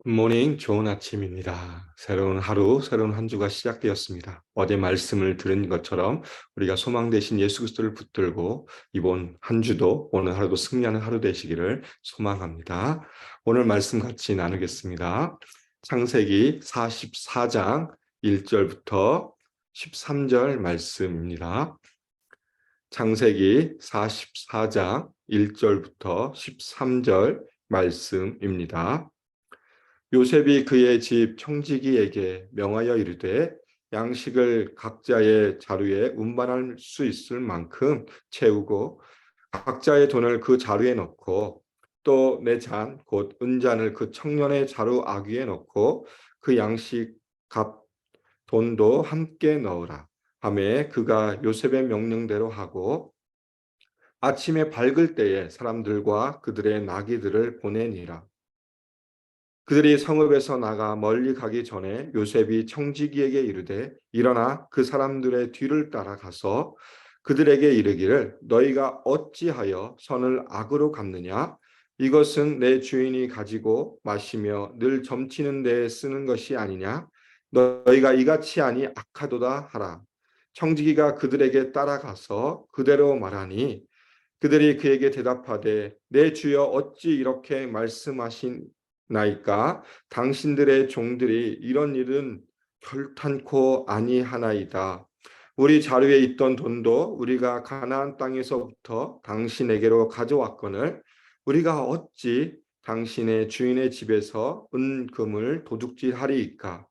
굿모닝, 좋은 아침입니다. 새로운 하루, 새로운 한 주가 시작되었습니다. 어제 말씀을 들은 것처럼 우리가 소망 되신 예수 그리스도를 붙들고 이번 한 주도 오늘 하루도 승리하는 하루 되시기를 소망합니다. 오늘 말씀 같이 나누겠습니다. 창세기 44장 1절부터 13절 말씀입니다. 창세기 44장 1절부터 13절 말씀입니다. 요셉이 그의 집 청지기에게 명하여 이르되 양식을 각자의 자루에 운반할 수 있을 만큼 채우고 각자의 돈을 그 자루에 넣고 또 내 잔 곧 은잔을 그 청년의 자루 아귀에 넣고 그 양식 값 돈도 함께 넣으라 하매 그가 요셉의 명령대로 하고 아침에 밝을 때에 사람들과 그들의 나귀들을 보내니라. 그들이 성읍에서 나가 멀리 가기 전에 요셉이 청지기에게 이르되 일어나 그 사람들의 뒤를 따라가서 그들에게 이르기를 너희가 어찌하여 선을 악으로 갚느냐 이것은 내 주인이 가지고 마시며 늘 점치는 데에 쓰는 것이 아니냐 너희가 이같이 하니 악하도다 하라. 청지기가 그들에게 따라가서 그대로 말하니 그들이 그에게 대답하되 내 주여 어찌 이렇게 말씀하시나이까 당신들의 종들이 이런 일은 결탄코 아니하나이다. 우리 자루에 있던 돈도 우리가 가나안 땅에서부터 당신에게로 가져왔거늘 우리가 어찌 당신의 주인의 집에서 은금을 도둑질하리이까.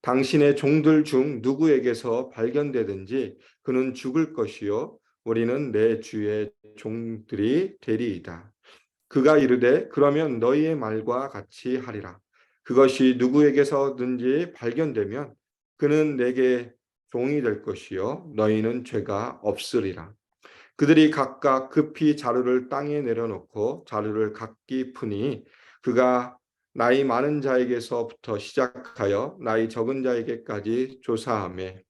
당신의 종들 중 누구에게서 발견되든지 그는 죽을 것이요 우리는 내 주의 종들이 되리이다. 그가 이르되 그러면 너희의 말과 같이 하리라. 그것이 누구에게서든지 발견되면 그는 내게 종이 될 것이요 너희는 죄가 없으리라. 그들이 각각 급히 자루를 땅에 내려놓고 자루를 각기 푸니 그가 나이 많은 자에게서부터 시작하여 나이 적은 자에게까지 조사하매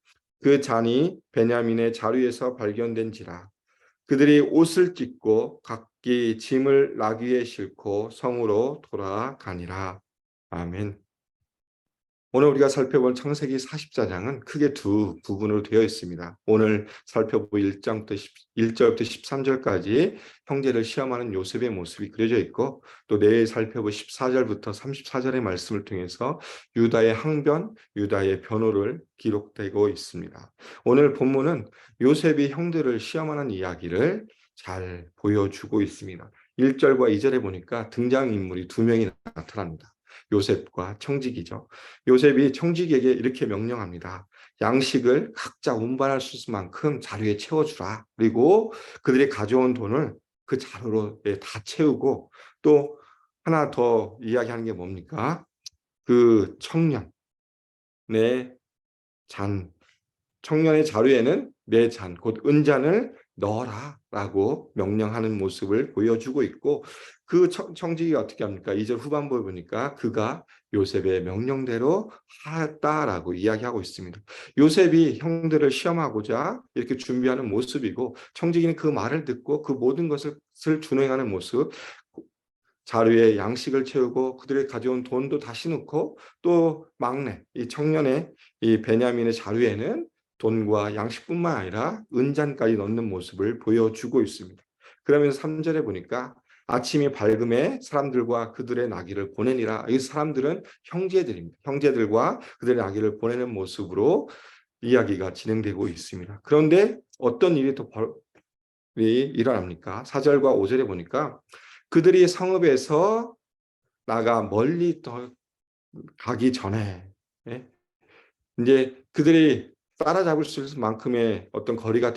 그 잔이 베냐민의 자루에서 발견된지라. 그들이 옷을 찢고 각기 짐을 나귀에 싣고 성으로 돌아가니라. 아멘. 오늘 우리가 살펴볼 창세기 44장은 크게 두 부분으로 되어 있습니다. 오늘 살펴볼 1절부터 13절까지 형제를 시험하는 요셉의 모습이 그려져 있고 또 내일 살펴볼 14절부터 34절의 말씀을 통해서 유다의 항변, 유다의 변호를 기록되고 있습니다. 오늘 본문은 요셉이 형들을 시험하는 이야기를 잘 보여주고 있습니다. 1절과 2절에 보니까 등장인물이 두 명이 나타납니다. 요셉과 청지기죠. 요셉이 청지기에게 이렇게 명령합니다. 양식을 각자 운반할 수 있을 만큼 자루에 채워주라. 그리고 그들이 가져온 돈을 그 자루로 다 채우고 또 하나 더 이야기하는 게 뭡니까? 그 청년의 잔, 청년의 자루에는 내 잔, 곧 은잔을 넣어라 라고 명령하는 모습을 보여주고 있고 그 청지기가 어떻게 합니까? 2절 후반부에 보니까 그가 요셉의 명령대로 하였다라고 이야기하고 있습니다. 요셉이 형들을 시험하고자 이렇게 준비하는 모습이고 청지기는 그 말을 듣고 그 모든 것을 준행하는 모습, 자루에 양식을 채우고 그들이 가져온 돈도 다시 넣고 또 막내 이 청년의 이 베냐민의 자루에는 돈과 양식뿐만 아니라 은잔까지 넣는 모습을 보여주고 있습니다. 그러면서 3절에 보니까 아침이 밝음에 사람들과 그들의 나귀를 보내니라. 이 사람들은 형제들입니다. 형제들과 그들의 나귀를 보내는 모습으로 이야기가 진행되고 있습니다. 그런데 어떤 일이 더 일어납니까? 4절과 5절에 보니까 그들이 성읍에서 나가 멀리 더 가기 전에 예? 이제 그들이 따라잡을 수 있을 만큼의 어떤 거리가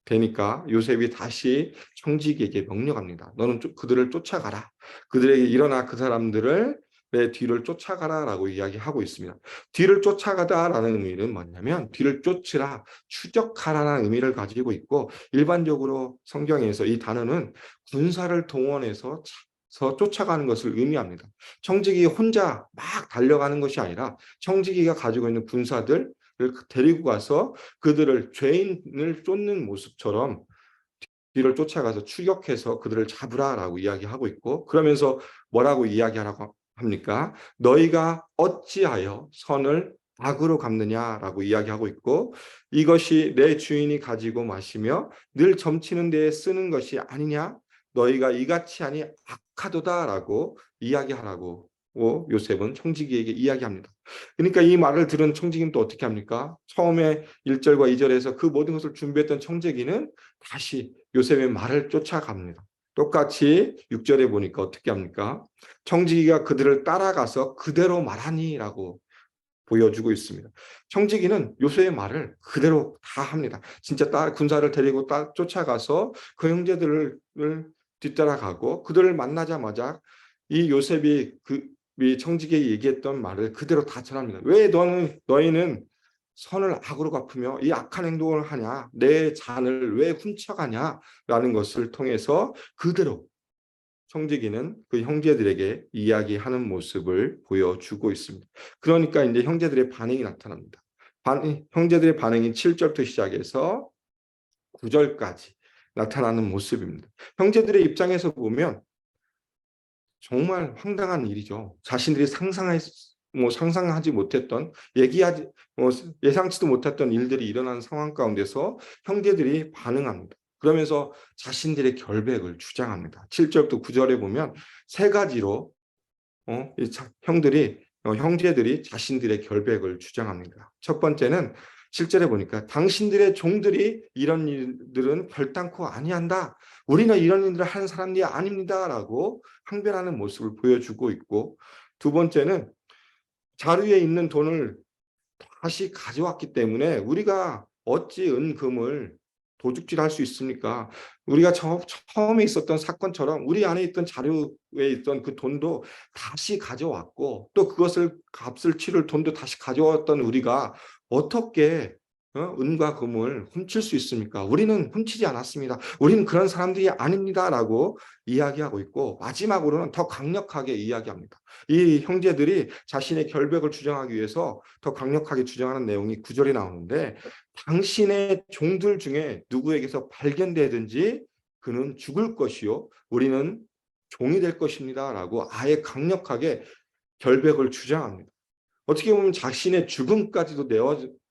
되니까 요셉이 다시 청지기에게 명령합니다. 너는 그들을 쫓아가라. 그들에게 일어나 그 사람들을 내 뒤를 쫓아가라라고 이야기하고 있습니다. 뒤를 쫓아가다라는 의미는 뭐냐면 뒤를 쫓으라, 추적하라는 의미를 가지고 있고 일반적으로 성경에서 이 단어는 군사를 동원해서 쫓아가는 것을 의미합니다. 청지기 혼자 막 달려가는 것이 아니라 청지기가 가지고 있는 군사들을 데리고 가서 그들을 죄인을 쫓는 모습처럼 뒤를 쫓아가서 추격해서 그들을 잡으라라고 이야기하고 있고 그러면서 뭐라고 이야기하라고 합니까? 너희가 어찌하여 선을 악으로 갚느냐라고 이야기하고 있고, 이것이 내 주인이 가지고 마시며 늘 점치는 데에 쓰는 것이 아니냐? 너희가 이같이 하니 악하도다라고 이야기하라고 요셉은 청지기에게 이야기합니다. 그러니까 이 말을 들은 청지기는 또 어떻게 합니까? 처음에 1절과 2절에서 그 모든 것을 준비했던 청지기는 다시 요셉의 말을 쫓아갑니다. 똑같이 6절에 보니까 어떻게 합니까? 청지기가 그들을 따라가서 그대로 말하니라고 보여주고 있습니다. 청지기는 요셉의 말을 그대로 다 합니다. 진짜 군사를 데리고 쫓아가서 그 형제들을 뒤따라가고 그들을 만나자마자 이 요셉이 이 청지기에 얘기했던 말을 그대로 다 전합니다. 왜 너희는 선을 악으로 갚으며 이 악한 행동을 하냐? 내 잔을 왜 훔쳐가냐?라는 것을 통해서 그대로 청지기는 그 형제들에게 이야기하는 모습을 보여주고 있습니다. 그러니까 이제 형제들의 반응이 나타납니다. 형제들의 반응이 7절부터 시작해서 9절까지 나타나는 모습입니다. 형제들의 입장에서 보면 정말 황당한 일이죠. 자신들이 상상하지 못했던 예상치도 못했던 일들이 일어난 상황 가운데서 형제들이 반응합니다. 그러면서 자신들의 결백을 주장합니다. 7절부터 9절에 보면 세 가지로 형제들이 자신들의 결백을 주장합니다. 첫 번째는 7절에 보니까 당신들의 종들이 이런 일들은 결단코 아니한다. 우리는 이런 일들을 하는 사람들이 아닙니다라고 항변하는 모습을 보여주고 있고, 두 번째는 자루에 있는 돈을 다시 가져왔기 때문에 우리가 어찌 은금을 도둑질할 수 있습니까? 우리가 처음에 있었던 사건처럼 우리 안에 있던 자료에 있던 그 돈도 다시 가져왔고 또 그것을 값을 치를 돈도 다시 가져왔던 우리가 어떻게 은과 금을 훔칠 수 있습니까? 우리는 훔치지 않았습니다. 우리는 그런 사람들이 아닙니다라고 이야기하고 있고, 마지막으로는 더 강력하게 이야기합니다. 이 형제들이 자신의 결백을 주장하기 위해서 더 강력하게 주장하는 내용이 9절에 나오는데, 당신의 종들 중에 누구에게서 발견되든지 그는 죽을 것이요 우리는 종이 될 것입니다라고 아예 강력하게 결백을 주장합니다. 어떻게 보면 자신의 죽음까지도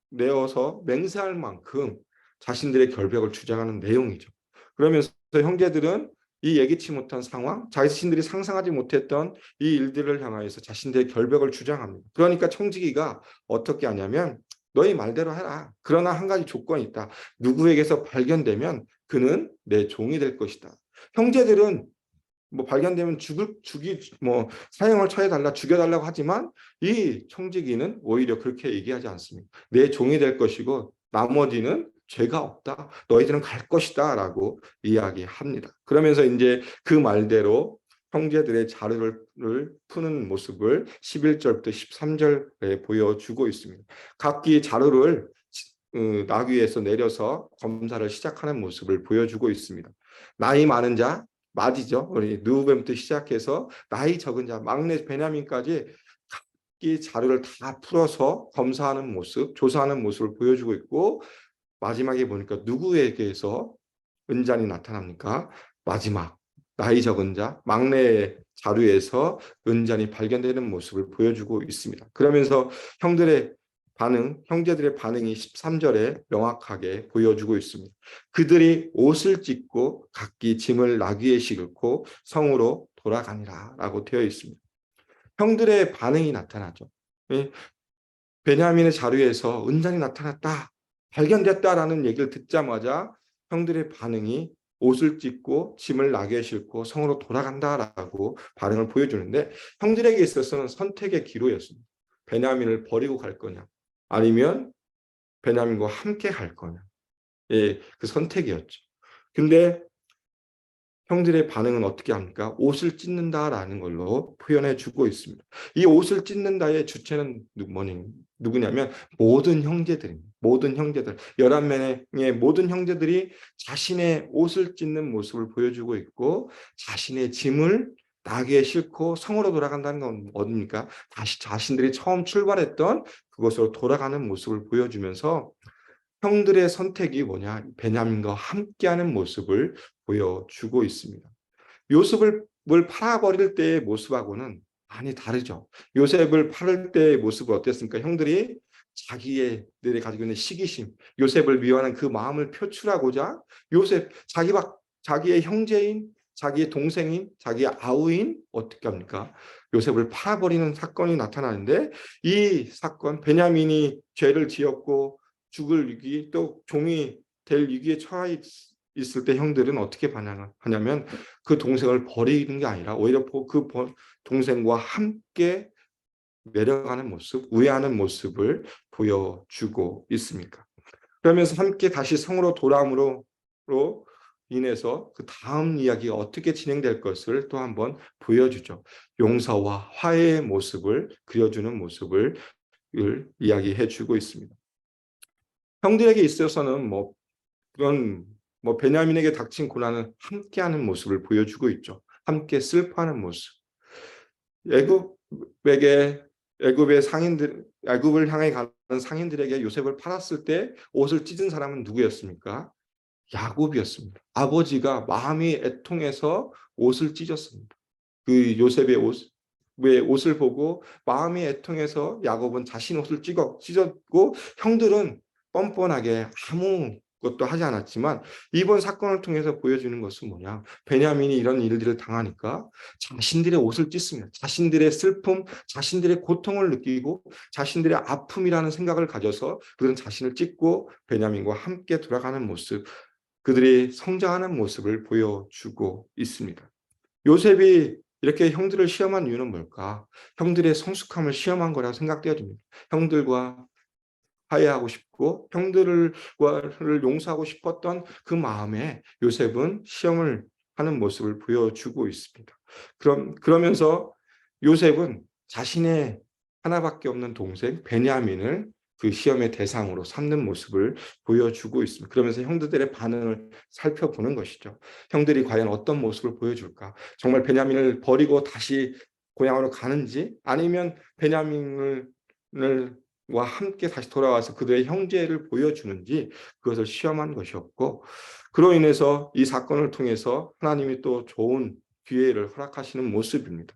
내어서 맹세할 만큼 자신들의 결백을 주장하는 내용이죠. 그러면서 형제들은 이 예기치 못한 상황, 자신들이 상상하지 못했던 이 일들을 향하여서 자신들의 결백을 주장합니다. 그러니까 청지기가 어떻게 하냐면 너희 말대로 해라. 그러나 한 가지 조건이 있다. 누구에게서 발견되면 그는 내 종이 될 것이다. 형제들은 발견되면 사형을 처해달라, 죽여달라고 하지만 이 청지기는 오히려 그렇게 얘기하지 않습니다. 내 종이 될 것이고 나머지는 죄가 없다. 너희들은 갈 것이다라고 이야기합니다. 그러면서 이제 그 말대로 형제들의 자르를 푸는 모습을 11절부터 13절에 보여주고 있습니다. 각기 자루를 나귀에서 내려서 검사를 시작하는 모습을 보여주고 있습니다. 나이 많은 자 맞이죠. 우리 누우벤부터 시작해서 나이 적은 자, 막내 베냐민까지 각기 자료를 다 풀어서 검사하는 모습, 조사하는 모습을 보여주고 있고, 마지막에 보니까 누구에게서 은잔이 나타납니까? 마지막 나이 적은 자, 막내 자루에서 은잔이 발견되는 모습을 보여주고 있습니다. 그러면서 형제들의 반응이 13절에 명확하게 보여주고 있습니다. 그들이 옷을 찢고 각기 짐을 나귀에 싣고 성으로 돌아가니라 라고 되어 있습니다. 형들의 반응이 나타나죠. 베냐민의 자루에서 은잔이 나타났다, 발견됐다라는 얘기를 듣자마자 형들의 반응이 옷을 찢고 짐을 나귀에 싣고 성으로 돌아간다라고 반응을 보여주는데, 형들에게 있어서는 선택의 기로였습니다. 베냐민을 버리고 갈 거냐, 아니면 베냐민과 함께 갈 거냐. 예, 그 선택이었죠. 근데 형들의 반응은 어떻게 합니까? 옷을 찢는다라는 걸로 표현해 주고 있습니다. 이 옷을 찢는다의 주체는 누구냐면 모든 형제들입니다. 모든 형제들, 11명의 모든 형제들이 자신의 옷을 찢는 모습을 보여주고 있고, 자신의 짐을 나귀에 싣고 성으로 돌아간다는 건 뭡니까? 다시 자신들이 처음 출발했던 그곳으로 돌아가는 모습을 보여주면서 형들의 선택이 뭐냐? 베냐민과 함께하는 모습을 보여주고 있습니다. 요셉을 팔아버릴 때의 모습하고는 많이 다르죠. 요셉을 팔을 때의 모습은 어땠습니까? 형들이 자기들이 가지고 있는 시기심, 요셉을 미워하는 그 마음을 표출하고자 요셉 자기의 형제인, 자기의 동생인, 자기의 아우인 어떻게 합니까? 요셉을 팔아버리는 사건이 나타나는데 이 사건 베냐민이 죄를 지었고 죽을 위기 또 종이 될 위기에 처해 있을 때 형들은 어떻게 반응하냐면 그 동생을 버리는 게 아니라 오히려 그 동생과 함께 내려가는 모습, 우애하는 모습을 보여주고 있습니까? 그러면서 함께 다시 성으로 돌아옴으로 인해서 그 다음 이야기가 어떻게 진행될 것을 또 한번 보여주죠. 용서와 화해의 모습을 그려주는 모습을 이야기해 주고 있습니다. 형들에게 있어서는 그런 베냐민에게 닥친 고난을 함께하는 모습을 보여주고 있죠. 함께 슬퍼하는 모습. 애굽에게 애굽을 향해 가는 상인들에게 요셉을 팔았을 때 옷을 찢은 사람은 누구였습니까? 야곱이었습니다. 아버지가 마음이 애통해서 옷을 찢었습니다. 그 요셉의 옷을 보고 마음이 애통해서 야곱은 자신 옷을 찢었고 형들은 뻔뻔하게 아무것도 하지 않았지만 이번 사건을 통해서 보여주는 것은 뭐냐? 베냐민이 이런 일들을 당하니까 자신들의 옷을 찢습니다. 자신들의 슬픔, 자신들의 고통을 느끼고 자신들의 아픔이라는 생각을 가져서 그들은 자신을 찢고 베냐민과 함께 돌아가는 모습, 그들이 성장하는 모습을 보여주고 있습니다. 요셉이 이렇게 형들을 시험한 이유는 뭘까? 형들의 성숙함을 시험한 거라고 생각되어집니다. 형들과 화해하고 싶고 형들을 용서하고 싶었던 그 마음에 요셉은 시험을 하는 모습을 보여주고 있습니다. 그러면서 요셉은 자신의 하나밖에 없는 동생 베냐민을 그 시험의 대상으로 삼는 모습을 보여주고 있습니다. 그러면서 형들의 반응을 살펴보는 것이죠. 형들이 과연 어떤 모습을 보여줄까? 정말 베냐민을 버리고 다시 고향으로 가는지 아니면 베냐민을 와 함께 다시 돌아와서 그들의 형제를 보여주는지 그것을 시험한 것이었고 그로 인해서 이 사건을 통해서 하나님이 또 좋은 기회를 허락하시는 모습입니다.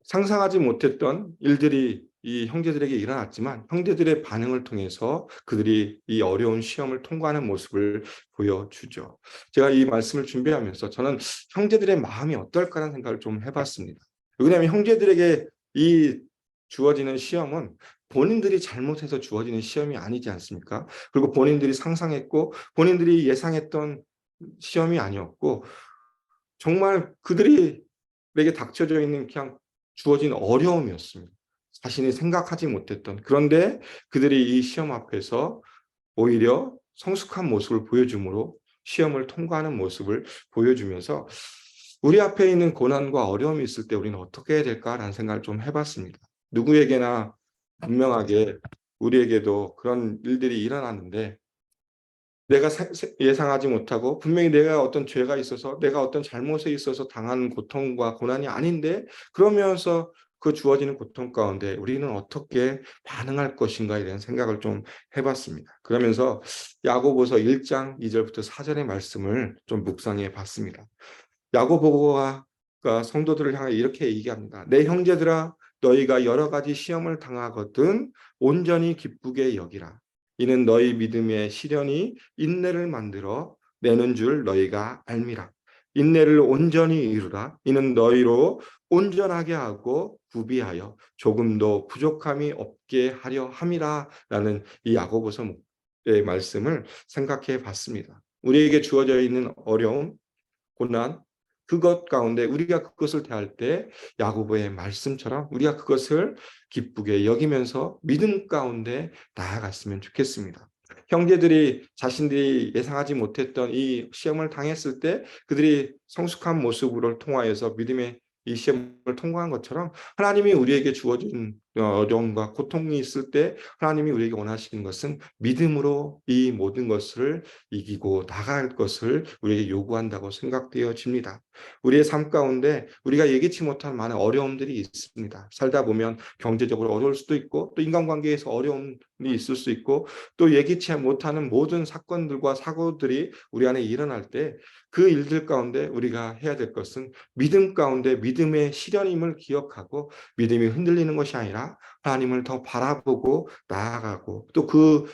상상하지 못했던 일들이 이 형제들에게 일어났지만 형제들의 반응을 통해서 그들이 이 어려운 시험을 통과하는 모습을 보여주죠. 제가 이 말씀을 준비하면서 저는 형제들의 마음이 어떨까라는 생각을 좀 해봤습니다. 왜냐하면 형제들에게 이 주어지는 시험은 본인들이 잘못해서 주어지는 시험이 아니지 않습니까? 그리고 본인들이 상상했고 본인들이 예상했던 시험이 아니었고 정말 그들에게 닥쳐져 있는 그냥 주어진 어려움이었습니다. 자신이 생각하지 못했던. 그런데 그들이 이 시험 앞에서 오히려 성숙한 모습을 보여주므로 시험을 통과하는 모습을 보여주면서 우리 앞에 있는 고난과 어려움이 있을 때 우리는 어떻게 해야 될까라는 생각을 좀 해봤습니다. 누구에게나 분명하게 우리에게도 그런 일들이 일어나는데 내가 예상하지 못하고 분명히 내가 어떤 죄가 있어서 내가 어떤 잘못에 있어서 당한 고통과 고난이 아닌데 그러면서 그 주어지는 고통 가운데 우리는 어떻게 반응할 것인가에 대한 생각을 좀 해봤습니다. 그러면서 야고보서 1장 2절부터 4절의 말씀을 좀 묵상해 봤습니다. 야고보가 성도들을 향해 이렇게 얘기합니다. 내 형제들아 너희가 여러 가지 시험을 당하거든 온전히 기쁘게 여기라. 이는 너희 믿음의 시련이 인내를 만들어 내는 줄 너희가 알미라. 인내를 온전히 이루라. 이는 너희로 온전하게 하고 구비하여 조금도 부족함이 없게 하려 함이라. 라는 이 야고보서의 말씀을 생각해 봤습니다. 우리에게 주어져 있는 어려움, 고난, 그것 가운데 우리가 그것을 대할 때 야고보의 말씀처럼 우리가 그것을 기쁘게 여기면서 믿음 가운데 나아갔으면 좋겠습니다. 형제들이 자신들이 예상하지 못했던 이 시험을 당했을 때 그들이 성숙한 모습으로 통하여서 믿음의 이 시험을 통과한 것처럼 하나님이 우리에게 주어진 어려움과 고통이 있을 때 하나님이 우리에게 원하시는 것은 믿음으로 이 모든 것을 이기고 나갈 것을 우리에게 요구한다고 생각되어집니다. 우리의 삶 가운데 우리가 예기치 못한 많은 어려움들이 있습니다. 살다 보면 경제적으로 어려울 수도 있고 또 인간관계에서 어려움이 있을 수 있고 또 예기치 못하는 모든 사건들과 사고들이 우리 안에 일어날 때 그 일들 가운데 우리가 해야 될 것은 믿음 가운데 믿음의 실현임을 기억하고 믿음이 흔들리는 것이 아니라 하나님을 더 바라보고 나아가고 또 그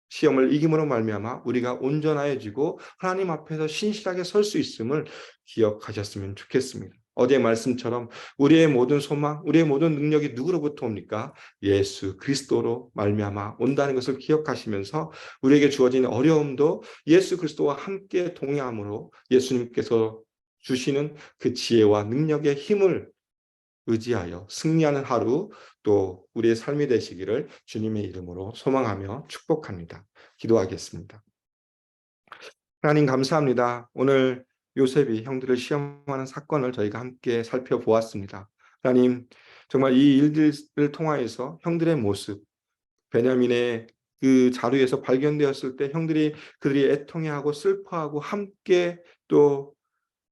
시험을 이김으로 말미암아 우리가 온전해지고 하나님 앞에서 신실하게 설 수 있음을 기억하셨으면 좋겠습니다. 어제 말씀처럼 우리의 모든 소망, 우리의 모든 능력이 누구로부터 옵니까? 예수 그리스도로 말미암아 온다는 것을 기억하시면서 우리에게 주어진 어려움도 예수 그리스도와 함께 동행함으로 예수님께서 주시는 그 지혜와 능력의 힘을 의지하여 승리하는 하루 또 우리의 삶이 되시기를 주님의 이름으로 소망하며 축복합니다. 기도하겠습니다. 하나님 감사합니다. 오늘 요셉이 형들을 시험하는 사건을 저희가 함께 살펴보았습니다. 하나님 정말 이 일들을 통하여서 형들의 모습, 베냐민의 그 자루에서 발견되었을 때 형들이 그들이 애통해하고 슬퍼하고 함께 또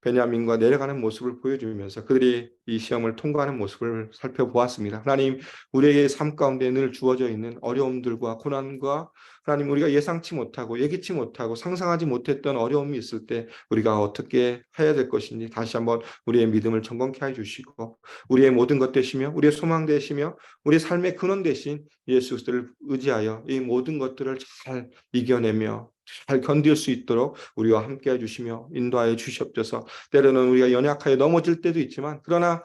베냐민과 내려가는 모습을 보여주면서 그들이 이 시험을 통과하는 모습을 살펴보았습니다. 하나님, 우리의 삶 가운데 늘 주어져 있는 어려움들과 고난과 하나님 우리가 예상치 못하고 예기치 못하고 상상하지 못했던 어려움이 있을 때 우리가 어떻게 해야 될 것인지 다시 한번 우리의 믿음을 점검케 해주시고 우리의 모든 것 되시며 우리의 소망 되시며 우리의 삶의 근원 되신 예수 그리스도를 의지하여 이 모든 것들을 잘 이겨내며 잘 견딜 수 있도록 우리와 함께 해주시며 인도하여 주시옵소서. 때로는 우리가 연약하여 넘어질 때도 있지만 그러나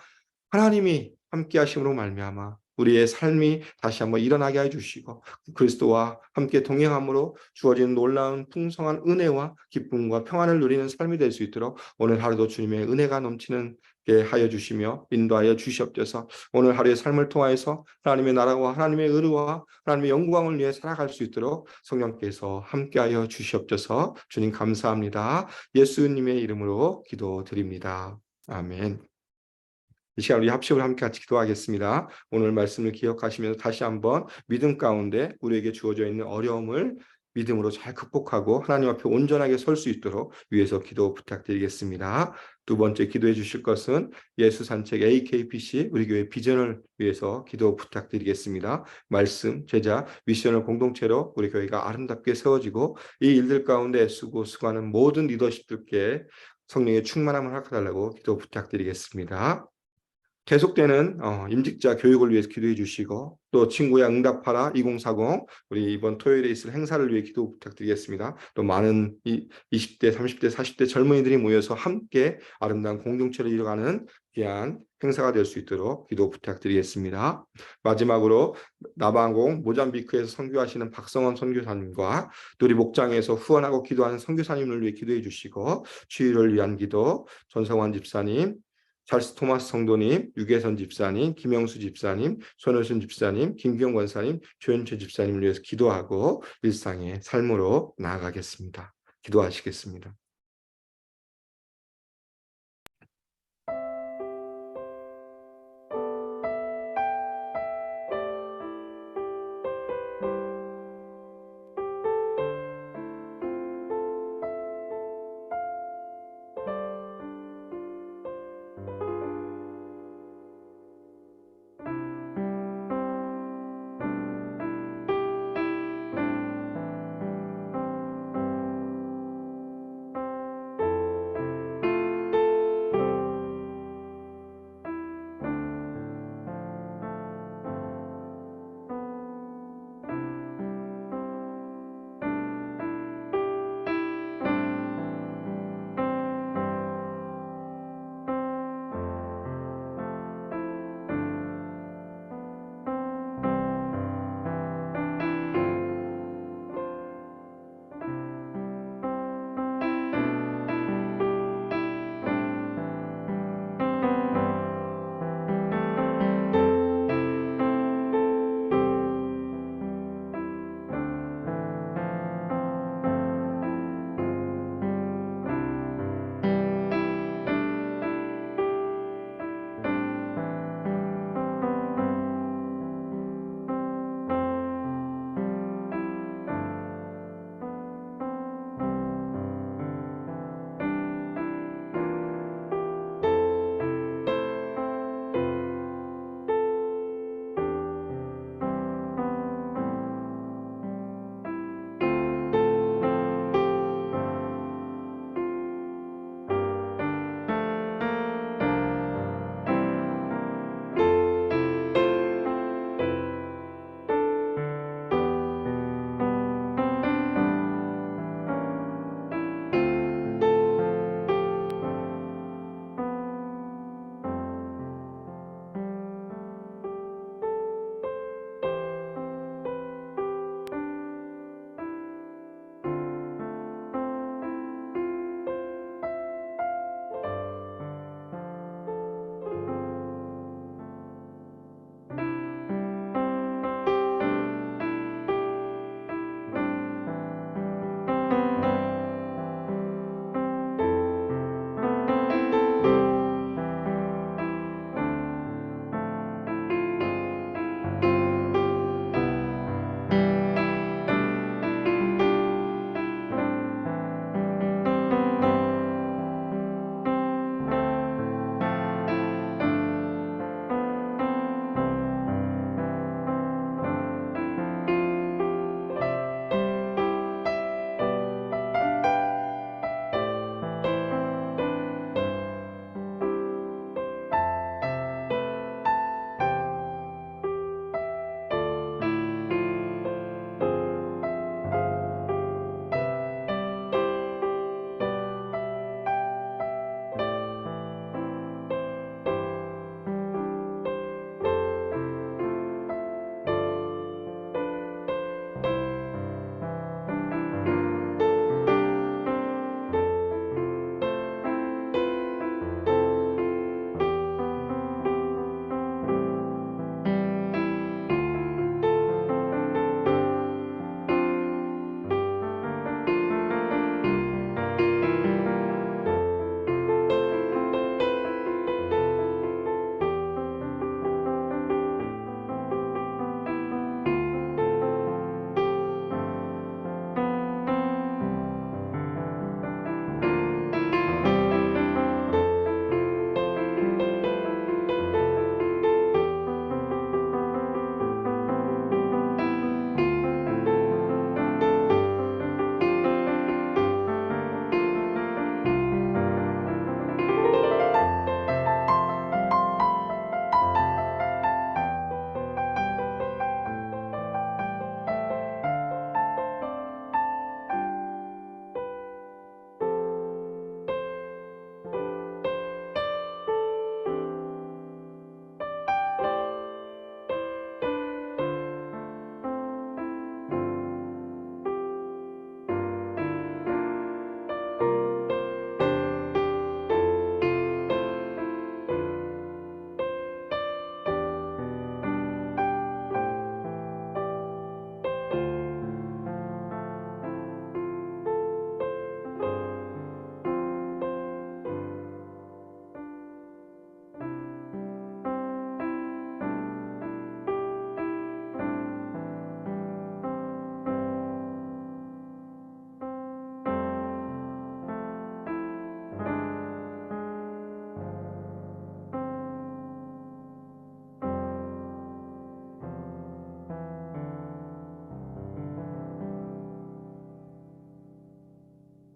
하나님이 함께 하심으로 말미암아 우리의 삶이 다시 한번 일어나게 해주시고 그리스도와 함께 동행함으로 주어진 놀라운 풍성한 은혜와 기쁨과 평안을 누리는 삶이 될 수 있도록 오늘 하루도 주님의 은혜가 넘치는 게 하여 주시며 인도하여 주시옵소서. 오늘 하루의 삶을 통하여서 하나님의 나라와 하나님의 의와 하나님의 영광을 위해 살아갈 수 있도록 성령께서 함께하여 주시옵소서. 주님 감사합니다. 예수님의 이름으로 기도드립니다. 아멘. 이 시간 우리 합심을 함께 같이 기도하겠습니다. 오늘 말씀을 기억하시면서 다시 한번 믿음 가운데 우리에게 주어져 있는 어려움을 믿음으로 잘 극복하고 하나님 앞에 온전하게 설 수 있도록 위해서 기도 부탁드리겠습니다. 두 번째 기도해 주실 것은 예수 산책 AKPC 우리 교회 비전을 위해서 기도 부탁드리겠습니다. 말씀, 제자, 미션을 공동체로 우리 교회가 아름답게 세워지고 이 일들 가운데 애쓰고 수고하는 모든 리더십들께 성령의 충만함을 허락해달라고 기도 부탁드리겠습니다. 계속되는 임직자 교육을 위해서 기도해 주시고 또 친구야 응답하라 2040 우리 이번 토요일에 있을 행사를 위해 기도 부탁드리겠습니다. 또 많은 20대, 30대, 40대 젊은이들이 모여서 함께 아름다운 공동체를 이뤄가는 귀한 행사가 될 수 있도록 기도 부탁드리겠습니다. 마지막으로 나방공 모잠비크에서 선교하시는 박성원 선교사님과 또 우리 목장에서 후원하고 기도하는 선교사님을 위해 기도해 주시고 주의를 위한 기도 전성환 집사님 찰스 토마스 성도님, 유계선 집사님, 김영수 집사님, 손효순 집사님, 김기용 권사님, 조현철 집사님을 위해서 기도하고 일상의 삶으로 나아가겠습니다. 기도하시겠습니다.